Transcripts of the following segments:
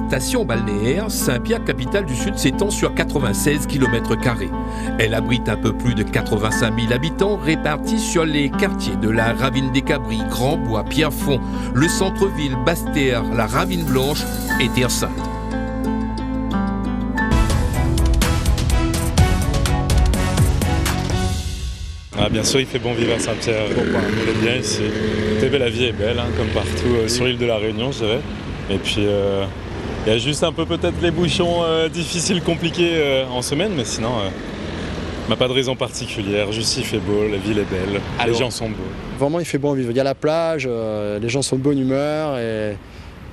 station balnéaire, Saint-Pierre, capitale du Sud, s'étend sur 96 km². Elle abrite un peu plus de 85 000 habitants répartis sur les quartiers de la Ravine des Cabris, Grand-Bois, Pierrefonds, le centre-ville, Basse-Terre, la Ravine Blanche et Terre-Sainte. Ah, bien sûr, il fait bon vivre à Saint-Pierre. On est bien ici. La vie est belle, hein, comme partout sur l'île de la Réunion, je dirais. Et puis, il y a juste un peu peut-être les bouchons difficiles, compliqués en semaine, mais sinon, pas de raison particulière. Juste, il fait beau, la ville est belle, les gens sont beaux. Vraiment, il fait bon vivre. Il y a la plage, les gens sont de bonne humeur et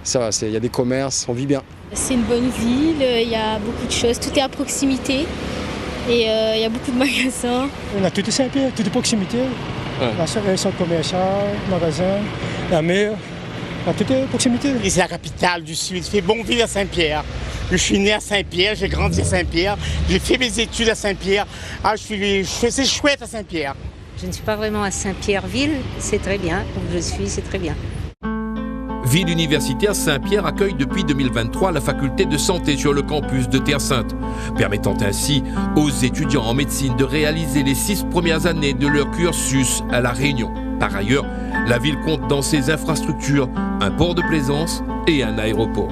ça va, il y a des commerces, on vit bien. C'est une bonne ville, il y a beaucoup de choses, tout est à proximité. Et il y a beaucoup de magasins. On a tout à Saint-Pierre, tout à proximité. Ouais. La centre commercial, magasin, la mer, on a tout à proximité. C'est la capitale du Sud, il fait bon vivre à Saint-Pierre. Je suis né à Saint-Pierre, j'ai grandi à Saint-Pierre, j'ai fait mes études à Saint-Pierre. C'est chouette à Saint-Pierre. Je ne suis pas vraiment à Saint-Pierre-Ville, c'est très bien. Où je suis, c'est très bien. Ville universitaire, Saint-Pierre accueille depuis 2023 la faculté de santé sur le campus de Terre-Sainte, permettant ainsi aux étudiants en médecine de réaliser les 6 premières années de leur cursus à La Réunion. Par ailleurs, la ville compte dans ses infrastructures un port de plaisance et un aéroport.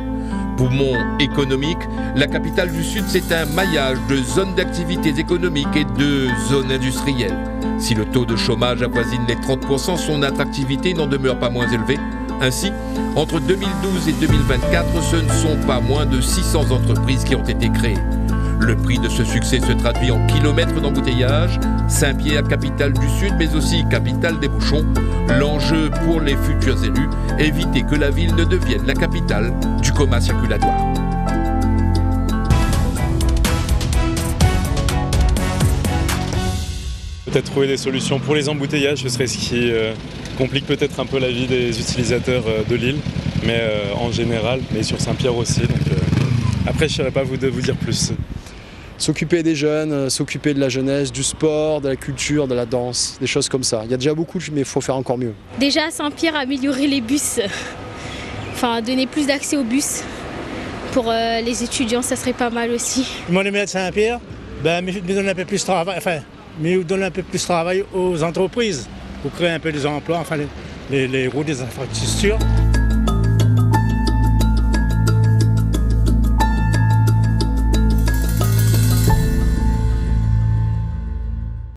Poumon économique, la capitale du Sud, c'est un maillage de zones d'activités économiques et de zones industrielles. Si le taux de chômage avoisine les 30%, son attractivité n'en demeure pas moins élevée. Ainsi, entre 2012 et 2024, ce ne sont pas moins de 600 entreprises qui ont été créées. Le prix de ce succès se traduit en kilomètres d'embouteillage. Saint-Pierre, capitale du Sud, mais aussi capitale des bouchons. L'enjeu pour les futurs élus, éviter que la ville ne devienne la capitale du coma circulatoire. Peut-être trouver des solutions pour les embouteillages, ce serait ce qui complique peut-être un peu la vie des utilisateurs de l'île, mais en général, mais sur Saint-Pierre aussi. Donc, après, je ne saurais pas vous dire plus. S'occuper des jeunes, s'occuper de la jeunesse, du sport, de la culture, de la danse, des choses comme ça. Il y a déjà beaucoup, mais il faut faire encore mieux. Déjà à Saint-Pierre, améliorer les bus, enfin donner plus d'accès aux bus pour les étudiants, ça serait pas mal aussi. Moi, le maire de Saint-Pierre, me donne un peu plus de travail, mais donne un peu plus de travail aux entreprises pour créer un peu des emplois, les routes des infrastructures.